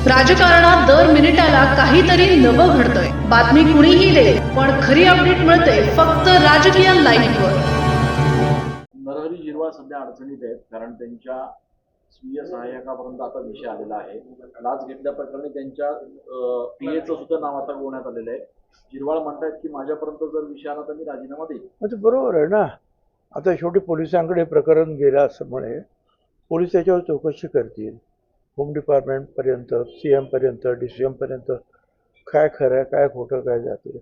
राजकारणात दर मिनिटाला काहीतरी नवं घडतंय। बातमी कुणीही दे, पण खरी अपडेट मिळते फक्त राजकीय लाईव्हवर। नरहरी झिरवाळ सध्या अडचणीत आहेत, कारण त्यांच्या स्वीय सहाय्यकापर्यंत आता विषय आलेला आहे। लाच घेतल्या प्रकरणी त्यांच्या पीएचं सुद्धा नाव आता गोवण्यात आलेलं आहे। झिरवाळ म्हणतात की माझ्यापर्यंत जर विषय आला तर मी राजीनामा देईन। म्हणजे बरोबर आहे ना। आता शेवटी पोलिसांकडे प्रकरण गेलं असल्यामुळे पोलीस त्याच्यावर चौकशी करतील। होम डिपार्टमेंटपर्यंत, CM पर्यंत, DCM पर्यंत काय खरं आहे, काय खोटं, काय जाते।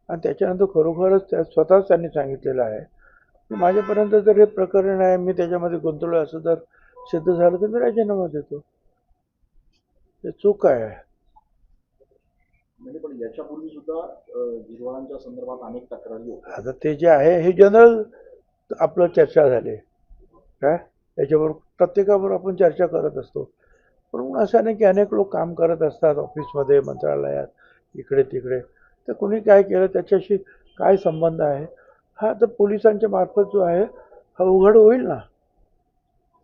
आणि त्याच्यानंतर खरोखरच स्वतःच त्यांनी सांगितलेलं आहे की माझ्यापर्यंत जर हे प्रकरण आहे, मी त्याच्यामध्ये गुंतवलं असं जर सिद्ध झालं तर मी राजीनामा देतो। हे चूक आहे। म्हणजे पण याच्यापूर्वी सुद्धा झिरवाळांच्या संदर्भात अनेक तक्रारी होत्या। आता ते जे आहे हे जनरल आपलं चर्चा झाली काय, त्याच्यावर प्रत्येकावर आपण चर्चा करत असतो। पण असं नाही की अनेक लोक काम करत असतात ऑफिसमध्ये, मंत्रालयात, इकडे तिकडे, तर कुणी काय केलं त्याच्याशी काय संबंध आहे हा तर पोलिसांच्या मार्फत जो आहे हा उघड होईल ना।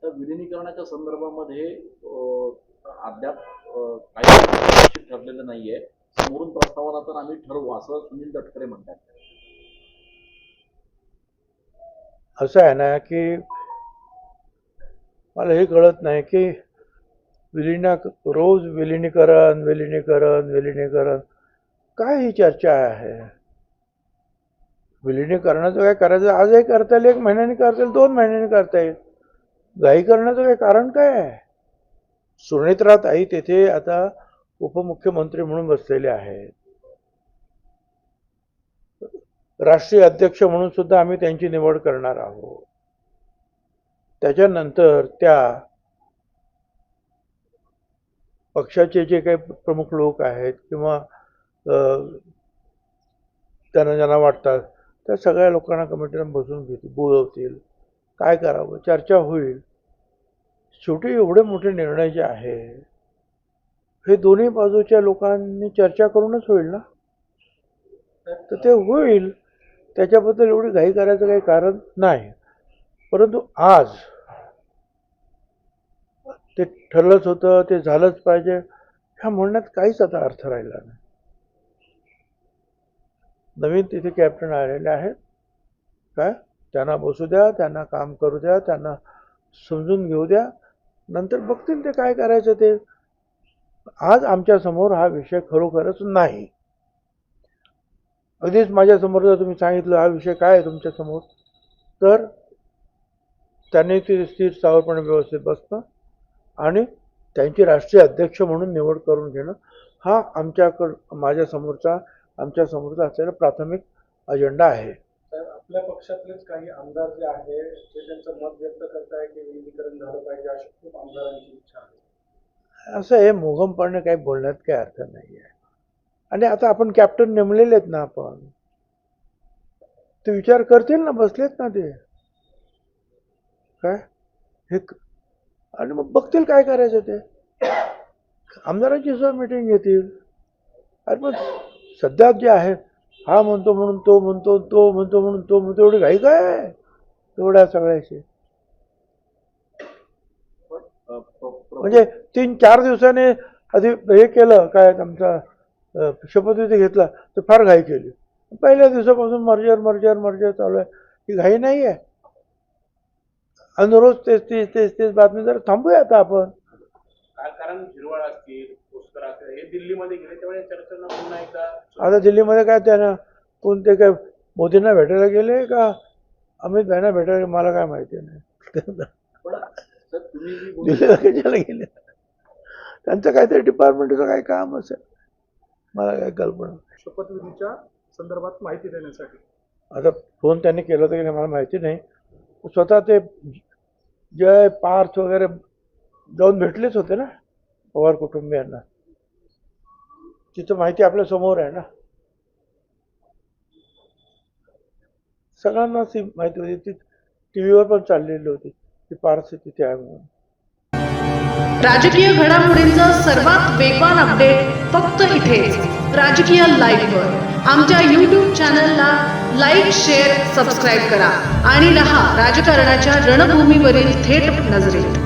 तर विलिनीकरणाच्या संदर्भामध्ये अद्याप काही निश्चित ठरलेलं नाहीये। समोरून प्रस्ताव आला तर आम्ही ठरवू असं सुनील तटकरे म्हणतात। असं आहे ना की मला हे कळत नाही की रोज विलिनीकरण काय ही चर्चा आहे। विलिनीकरणाचं काय करायचं, आजही करता येईल, 1 महिन्याने करता येईल, 2 महिन्याने करता येईल। घाई करण्याचं काय कारण काय आहे। सुनेत्राताई तेथे आता उपमुख्यमंत्री म्हणून बसलेले आहेत। राष्ट्रीय अध्यक्ष म्हणून सुद्धा आम्ही त्यांची निवड करणार आहोत। त्याच्यानंतर त्या पक्षाचे जे काही प्रमुख लोक आहेत किंवा त्यांना ज्यांना वाटतात त्या सगळ्या लोकांना कमिटीला बसून बोलवतील, काय करावं, चर्चा होईल। शेवटी एवढे मोठे निर्णय जे आहे हे दोन्ही बाजूच्या लोकांनी चर्चा करूनच होईल ना। तर ते होईल, त्याच्याबद्दल एवढी घाई करायचं काही कारण नाही। परंतु आज ते ठरलंच होतं, ते झालंच पाहिजे ह्या म्हणण्यात काहीच आता अर्थ राहिला नाही। नवीन तिथे कॅप्टन आलेले आहेत काय, त्यांना बसू द्या, त्यांना काम करू द्या, त्यांना समजून घेऊ द्या, नंतर बघतील ते काय करायचं ते। आज आमच्या समोर हा विषय खरोखरच नाही। अगदीच माझ्या समोर जर तुम्ही सांगितलं हा विषय काय आहे तुमच्या समोर, तर त्यांनी ते स्थिर स्थावरपणे व्यवस्थित बसणं आणि त्यांची राष्ट्रीय अध्यक्ष म्हणून निवड करून घेणं हा आमच्या समोरचा असलेला प्राथमिक अजेंडा आहे। आपल्या पक्षातलेच काही आमदार जे आहे ते त्यांचं मत व्यक्त करताय की विलिनीकरण झालं पाहिजे, अशी खूप आमदारांची इच्छा आहे। असं हे मोघमपणे काही बोलण्यात काही अर्थ नाही आहे। आणि आता आपण कॅप्टन नेमलेले आहेत ना, आपण ते विचार करतील ना, बसलेत ना ते काय हे, आणि मग बघतील काय करायचं ते। आमदारांची सुद्धा मीटिंग घेतील। अरे पण सध्या जे आहे हा म्हणतो म्हणून तो म्हणतो, तो म्हणतो म्हणून तो म्हणतो, एवढी घाई काय आहे एवढ्या सगळ्याची। म्हणजे 3-4 दिवसाने आधी हे केलं काय, आमचा शपथविधी घेतला तर फार घाई केली। पहिल्या दिवसापासून मर्जर चालू आहे, ही घाई नाही आहे। आणि रोज तेच बातमी जर थांबूया आता आपण। कारण झिरवाळ असतील, पुष्कर असतील, हे दिल्लीमध्ये गेले तेव्हा चर्चांना पुन्हा एकदा। आता दिल्लीमध्ये काय त्यांना कोणते काय मोदींना भेटायला गेले का अमित भाईंना भेटायला, मला काय माहिती नाही। दिल्लीला कशाला गेले, त्यांचं काहीतरी डिपार्टमेंटचं काही काम असेल, मला काय कल्पना। शपथविधीच्या संदर्भात माहिती देण्यासाठी आता फोन त्यांनी केला होता की नाही मला माहिती नाही। स्वतः ते जय पार्थ वगैरे जाऊन भेटलेच होते ना पवार कुटुंबियांना, तिथं माहिती आपल्या समोर आहे ना, सगळ्यांनाच ती माहिती होती। ती टीव्हीवर पण चाललेली होती की पार्थ तिथे आहे म्हणून। राजकीय घडामोडींचा सर्वात वेगवान अपडेट फक्त इथेच राजकीय लाईव्हवर। आमच्या YouTube चॅनलला लाईक, शेअर, सबस्क्राईब करा आणि रहा राजकारणाच्या रणभूमीवरील थेट नजरेत।